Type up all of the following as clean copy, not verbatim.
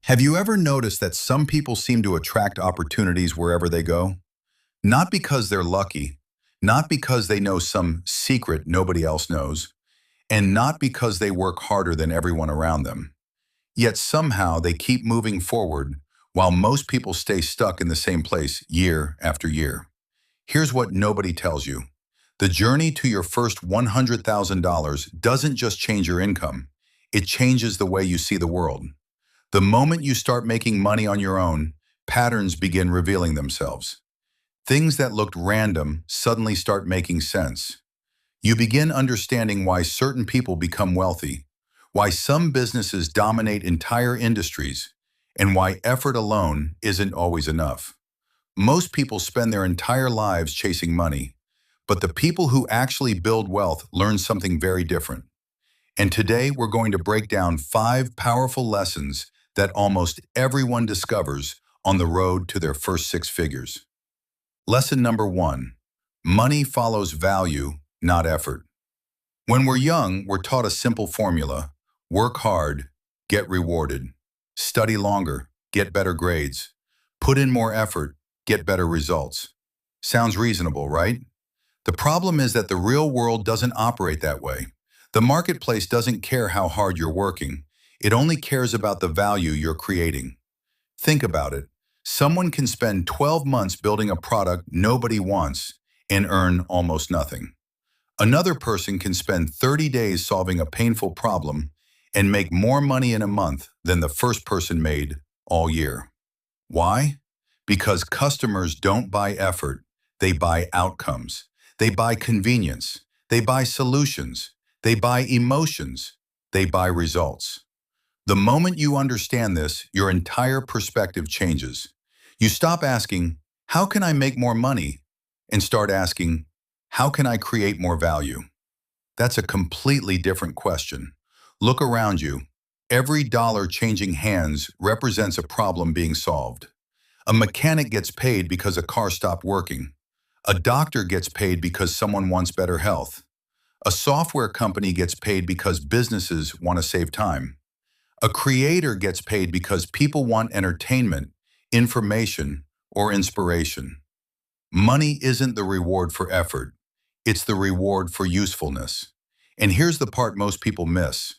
Have you ever noticed that some people seem to attract opportunities wherever they go? Not because they're lucky, not because they know some secret nobody else knows, and not because they work harder than everyone around them. Yet somehow they keep moving forward while most people stay stuck in the same place year after year. Here's what nobody tells you. The journey to your first $100,000 doesn't just change your income, it changes the way you see the world. The moment you start making money on your own, patterns begin revealing themselves. Things that looked random suddenly start making sense. You begin understanding why certain people become wealthy, why some businesses dominate entire industries, and why effort alone isn't always enough. Most people spend their entire lives chasing money, but the people who actually build wealth learn something very different. And today we're going to break down 5 powerful lessons that almost everyone discovers on the road to their first 6 figures. Lesson number 1. Money follows value, not effort. When we're young, we're taught a simple formula. Work hard, get rewarded. Study longer, get better grades. Put in more effort, get better results. Sounds reasonable, right? The problem is that the real world doesn't operate that way. The marketplace doesn't care how hard you're working. It only cares about the value you're creating. Think about it. Someone can spend 12 months building a product nobody wants and earn almost nothing. Another person can spend 30 days solving a painful problem and make more money in a month than the first person made all year. Why? Because customers don't buy effort, they buy outcomes. They buy convenience. They buy solutions. They buy emotions. They buy results. The moment you understand this, your entire perspective changes. You stop asking, how can I make more money? And start asking, how can I create more value? That's a completely different question. Look around you. Every dollar changing hands represents a problem being solved. A mechanic gets paid because a car stopped working. A doctor gets paid because someone wants better health. A software company gets paid because businesses want to save time. A creator gets paid because people want entertainment, information, or inspiration. Money isn't the reward for effort. It's the reward for usefulness. And here's the part most people miss.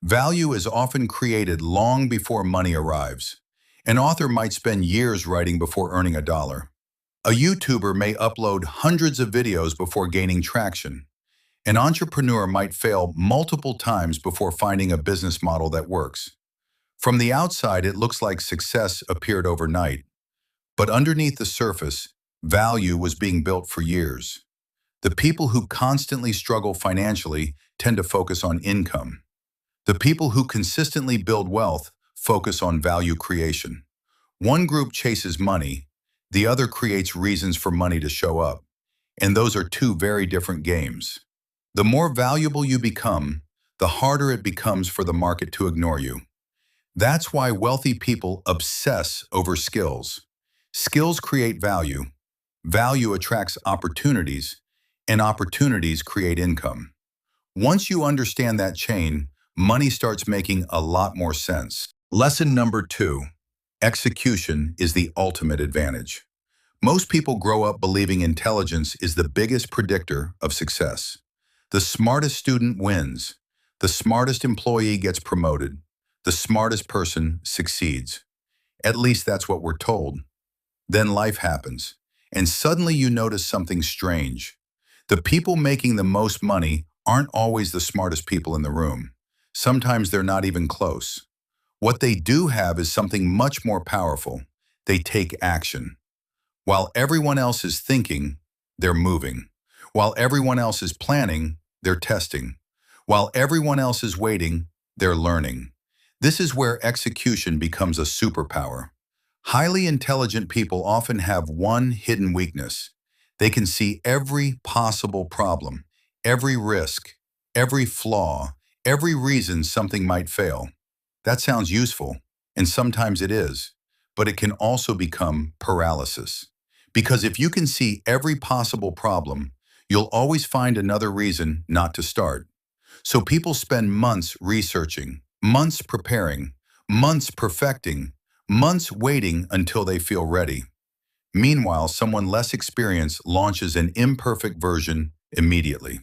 Value is often created long before money arrives. An author might spend years writing before earning a dollar. A YouTuber may upload hundreds of videos before gaining traction. An entrepreneur might fail multiple times before finding a business model that works. From the outside, it looks like success appeared overnight. But underneath the surface, value was being built for years. The people who constantly struggle financially tend to focus on income. The people who consistently build wealth focus on value creation. One group chases money, the other creates reasons for money to show up. And those are two very different games. The more valuable you become, the harder it becomes for the market to ignore you. That's why wealthy people obsess over skills. Skills create value. Value attracts opportunities, and opportunities create income. Once you understand that chain, money starts making a lot more sense. Lesson number 2. Execution is the ultimate advantage. Most people grow up believing intelligence is the biggest predictor of success. The smartest student wins. The smartest employee gets promoted. The smartest person succeeds. At least that's what we're told. Then life happens, and suddenly you notice something strange. The people making the most money aren't always the smartest people in the room. Sometimes they're not even close. What they do have is something much more powerful. They take action. While everyone else is thinking, they're moving. While everyone else is planning, they're testing. While everyone else is waiting, they're learning. This is where execution becomes a superpower. Highly intelligent people often have one hidden weakness. They can see every possible problem, every risk, every flaw, every reason something might fail. That sounds useful, and sometimes it is, but it can also become paralysis. Because if you can see every possible problem, you'll always find another reason not to start. So people spend months researching, months preparing, months perfecting, months waiting until they feel ready. Meanwhile, someone less experienced launches an imperfect version immediately.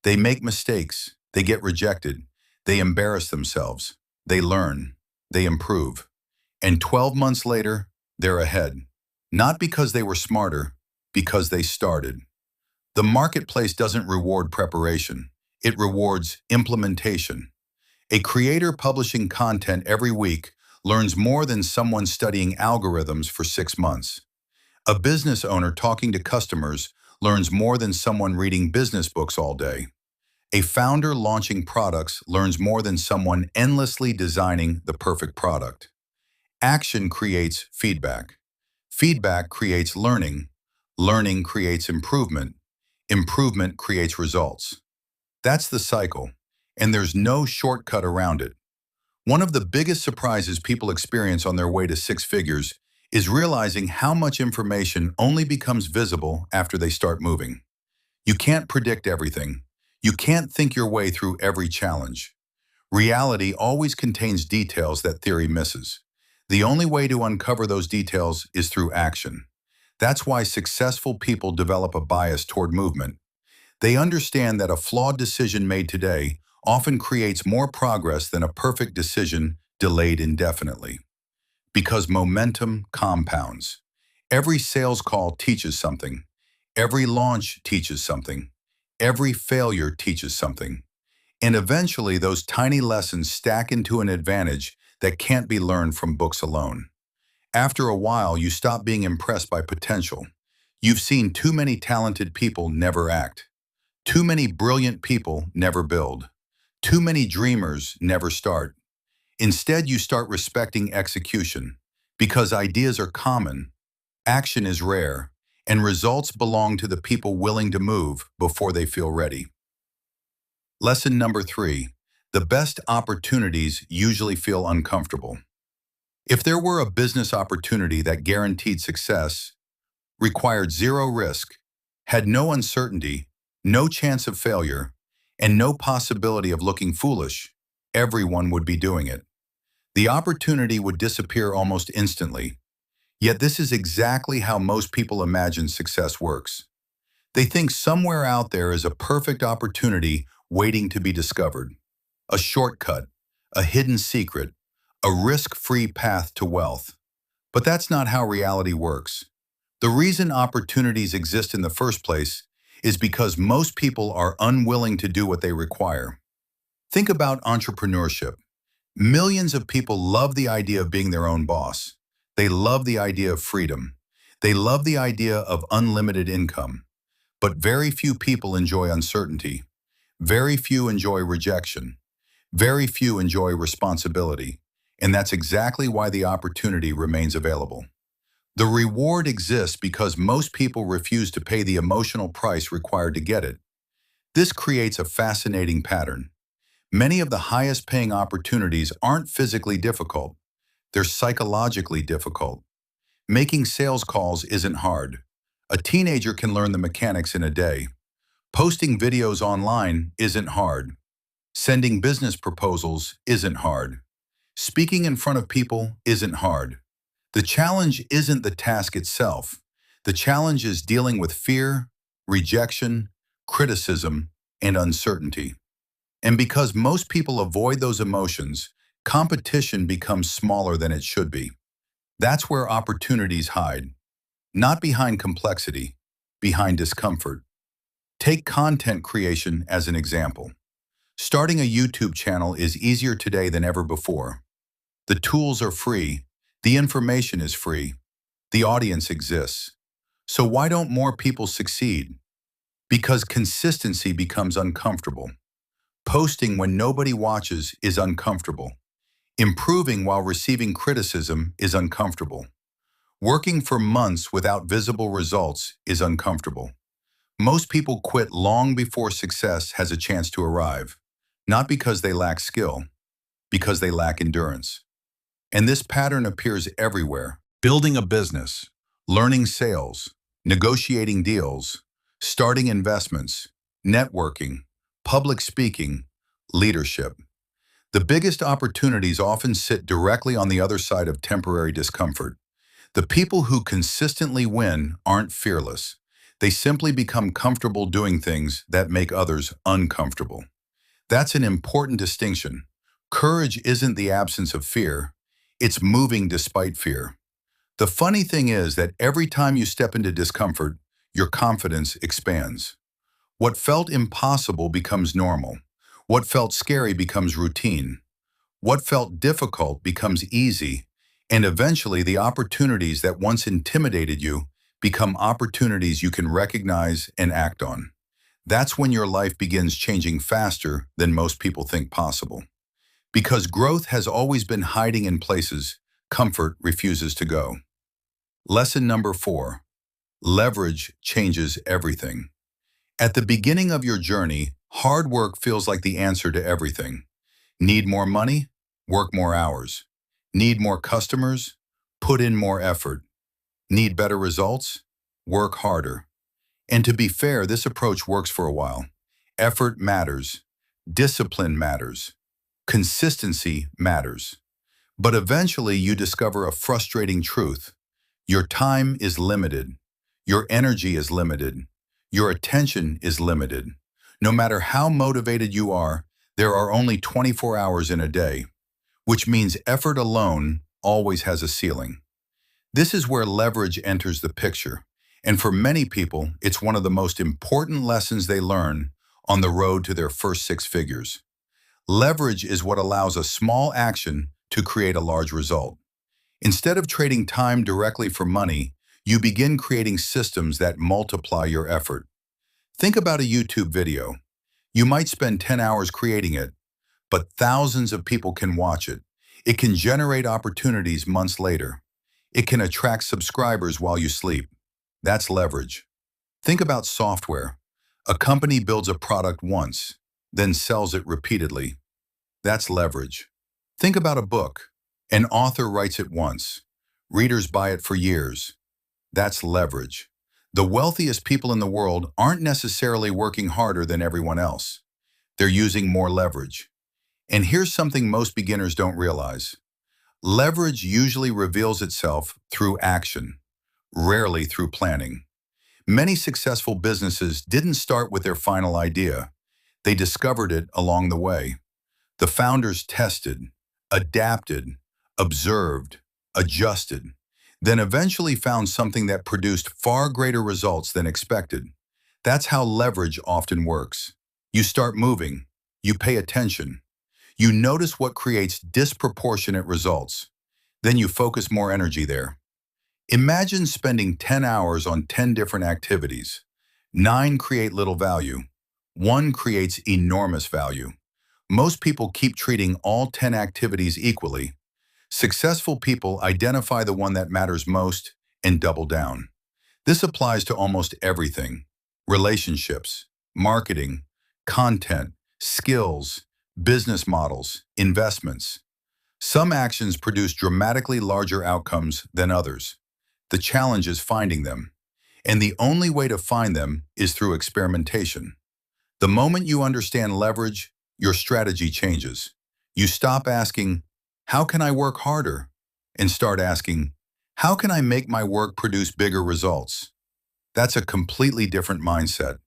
They make mistakes, they get rejected, they embarrass themselves, they learn, they improve. And 12 months later, they're ahead. Not because they were smarter, because they started. The marketplace doesn't reward preparation, it rewards implementation. A creator publishing content every week learns more than someone studying algorithms for 6 months. A business owner talking to customers learns more than someone reading business books all day. A founder launching products learns more than someone endlessly designing the perfect product. Action creates feedback. Feedback creates learning. Learning creates improvement. Improvement creates results. That's the cycle, and there's no shortcut around it. One of the biggest surprises people experience on their way to six figures is realizing how much information only becomes visible after they start moving. You can't predict everything. You can't think your way through every challenge. Reality always contains details that theory misses. The only way to uncover those details is through action. That's why successful people develop a bias toward movement. They understand that a flawed decision made today often creates more progress than a perfect decision delayed indefinitely. Because momentum compounds. Every sales call teaches something. Every launch teaches something. Every failure teaches something. And eventually those tiny lessons stack into an advantage that can't be learned from books alone. After a while, you stop being impressed by potential. You've seen too many talented people never act. Too many brilliant people never build. Too many dreamers never start. Instead, you start respecting execution because ideas are common, action is rare, and results belong to the people willing to move before they feel ready. Lesson number 3. The best opportunities usually feel uncomfortable. If there were a business opportunity that guaranteed success, required zero risk, had no uncertainty, no chance of failure, and no possibility of looking foolish, everyone would be doing it. The opportunity would disappear almost instantly. Yet this is exactly how most people imagine success works. They think somewhere out there is a perfect opportunity waiting to be discovered. A shortcut, a hidden secret, a risk-free path to wealth. But that's not how reality works. The reason opportunities exist in the first place is because most people are unwilling to do what they require. Think about entrepreneurship. Millions of people love the idea of being their own boss. They love the idea of freedom. They love the idea of unlimited income. But very few people enjoy uncertainty. Very few enjoy rejection. Very few enjoy responsibility. And that's exactly why the opportunity remains available. The reward exists because most people refuse to pay the emotional price required to get it. This creates a fascinating pattern. Many of the highest paying opportunities aren't physically difficult. They're psychologically difficult. Making sales calls isn't hard. A teenager can learn the mechanics in a day. Posting videos online isn't hard. Sending business proposals isn't hard. Speaking in front of people isn't hard. The challenge isn't the task itself. The challenge is dealing with fear, rejection, criticism, and uncertainty. And because most people avoid those emotions, competition becomes smaller than it should be. That's where opportunities hide. Not behind complexity, behind discomfort. Take content creation as an example. Starting a YouTube channel is easier today than ever before. The tools are free. The information is free. The audience exists. So why don't more people succeed? Because consistency becomes uncomfortable. Posting when nobody watches is uncomfortable. Improving while receiving criticism is uncomfortable. Working for months without visible results is uncomfortable. Most people quit long before success has a chance to arrive, not because they lack skill, because they lack endurance. And this pattern appears everywhere. Building a business, learning sales, negotiating deals, starting investments, networking, public speaking, leadership. The biggest opportunities often sit directly on the other side of temporary discomfort. The people who consistently win aren't fearless. They simply become comfortable doing things that make others uncomfortable. That's an important distinction. Courage isn't the absence of fear, it's moving despite fear. The funny thing is that every time you step into discomfort, your confidence expands. What felt impossible becomes normal. What felt scary becomes routine. What felt difficult becomes easy. And eventually, the opportunities that once intimidated you become opportunities you can recognize and act on. That's when your life begins changing faster than most people think possible. Because growth has always been hiding in places comfort refuses to go. Lesson number 4. Leverage changes everything. At the beginning of your journey, hard work feels like the answer to everything. Need more money? Work more hours. Need more customers? Put in more effort. Need better results? Work harder. And to be fair, this approach works for a while. Effort matters. Discipline matters. Consistency matters. But eventually you discover a frustrating truth. Your time is limited. Your energy is limited. Your attention is limited. No matter how motivated you are, there are only 24 hours in a day, which means effort alone always has a ceiling. This is where leverage enters the picture, and for many people, it's one of the most important lessons they learn on the road to their first 6 figures. Leverage is what allows a small action to create a large result. Instead of trading time directly for money, you begin creating systems that multiply your effort. Think about a YouTube video. You might spend 10 hours creating it, but thousands of people can watch it. It can generate opportunities months later. It can attract subscribers while you sleep. That's leverage. Think about software. A company builds a product once, then sells it repeatedly. That's leverage. Think about a book. An author writes it once. Readers buy it for years. That's leverage. The wealthiest people in the world aren't necessarily working harder than everyone else. They're using more leverage. And here's something most beginners don't realize. Leverage usually reveals itself through action, rarely through planning. Many successful businesses didn't start with their final idea. They discovered it along the way. The founders tested, adapted, observed, adjusted, then eventually found something that produced far greater results than expected. That's how leverage often works. You start moving, you pay attention, you notice what creates disproportionate results, then you focus more energy there. Imagine spending 10 hours on 10 different activities. 9 create little value. 1 creates enormous value. Most people keep treating all 10 activities equally. Successful people identify the one that matters most and double down. This applies to almost everything: relationships, marketing, content, skills, business models, investments. Some actions produce dramatically larger outcomes than others. The challenge is finding them. And the only way to find them is through experimentation. The moment you understand leverage, your strategy changes. You stop asking, "How can I work harder?" and start asking, "How can I make my work produce bigger results?" That's a completely different mindset.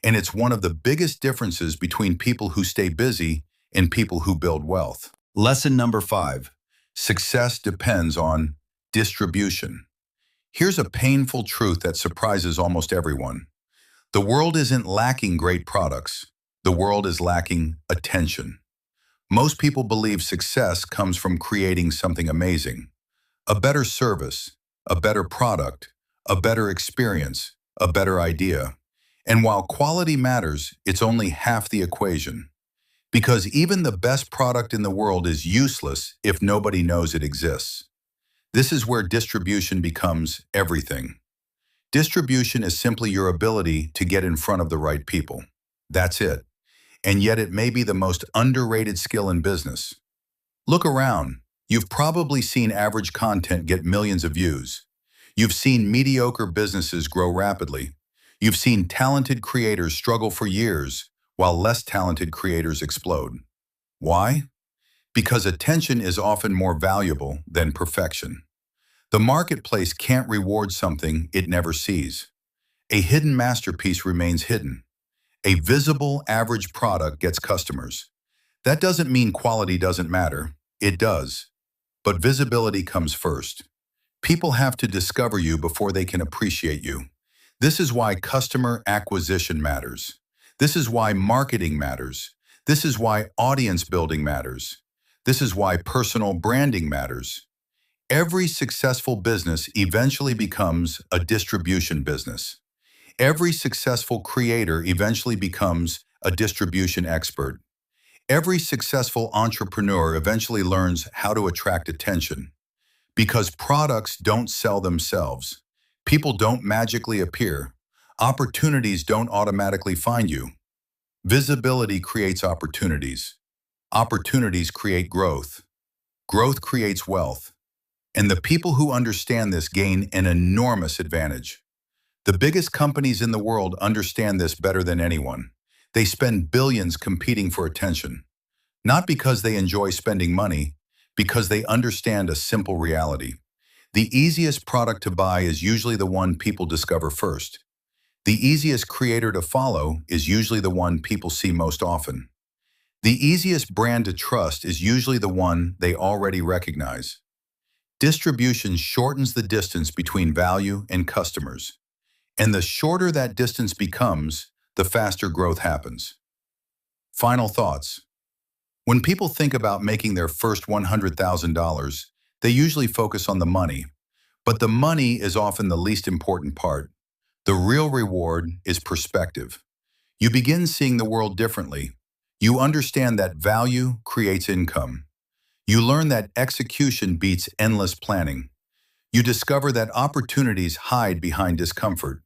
And it's one of the biggest differences between people who stay busy and people who build wealth. Lesson number 5. Success depends on distribution. Here's a painful truth that surprises almost everyone. The world isn't lacking great products. The world is lacking attention. Most people believe success comes from creating something amazing. A better service, a better product, a better experience, a better idea. And while quality matters, it's only half the equation. Because even the best product in the world is useless if nobody knows it exists. This is where distribution becomes everything. Distribution is simply your ability to get in front of the right people. That's it. And yet it may be the most underrated skill in business. Look around. You've probably seen average content get millions of views. You've seen mediocre businesses grow rapidly. You've seen talented creators struggle for years, while less talented creators explode. Why? Because attention is often more valuable than perfection. The marketplace can't reward something it never sees. A hidden masterpiece remains hidden. A visible, average product gets customers. That doesn't mean quality doesn't matter. It does. But visibility comes first. People have to discover you before they can appreciate you. This is why customer acquisition matters. This is why marketing matters. This is why audience building matters. This is why personal branding matters. Every successful business eventually becomes a distribution business. Every successful creator eventually becomes a distribution expert. Every successful entrepreneur eventually learns how to attract attention. Because products don't sell themselves. People don't magically appear. Opportunities don't automatically find you. Visibility creates opportunities. Opportunities create growth. Growth creates wealth. And the people who understand this gain an enormous advantage. The biggest companies in the world understand this better than anyone. They spend billions competing for attention. Not because they enjoy spending money, because they understand a simple reality. The easiest product to buy is usually the one people discover first. The easiest creator to follow is usually the one people see most often. The easiest brand to trust is usually the one they already recognize. Distribution shortens the distance between value and customers. And the shorter that distance becomes, the faster growth happens. Final thoughts. When people think about making their first $100,000, they usually focus on the money. But the money is often the least important part. The real reward is perspective. You begin seeing the world differently. You understand that value creates income. You learn that execution beats endless planning. You discover that opportunities hide behind discomfort.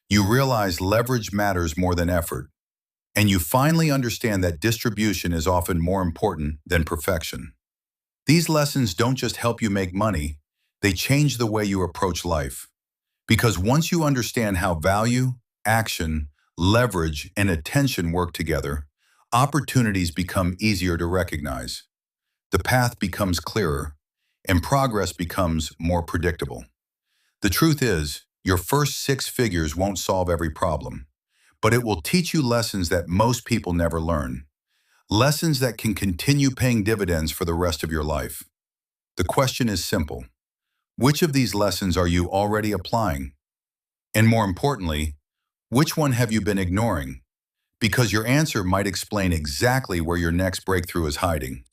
You realize leverage matters more than effort. And you finally understand that distribution is often more important than perfection. These lessons don't just help you make money, they change the way you approach life. Because once you understand how value, action, leverage, and attention work together, opportunities become easier to recognize. The path becomes clearer, and progress becomes more predictable. The truth is, your first 6 figures won't solve every problem, but it will teach you lessons that most people never learn. Lessons that can continue paying dividends for the rest of your life. The question is simple. Which of these lessons are you already applying? And more importantly, which one have you been ignoring? Because your answer might explain exactly where your next breakthrough is hiding.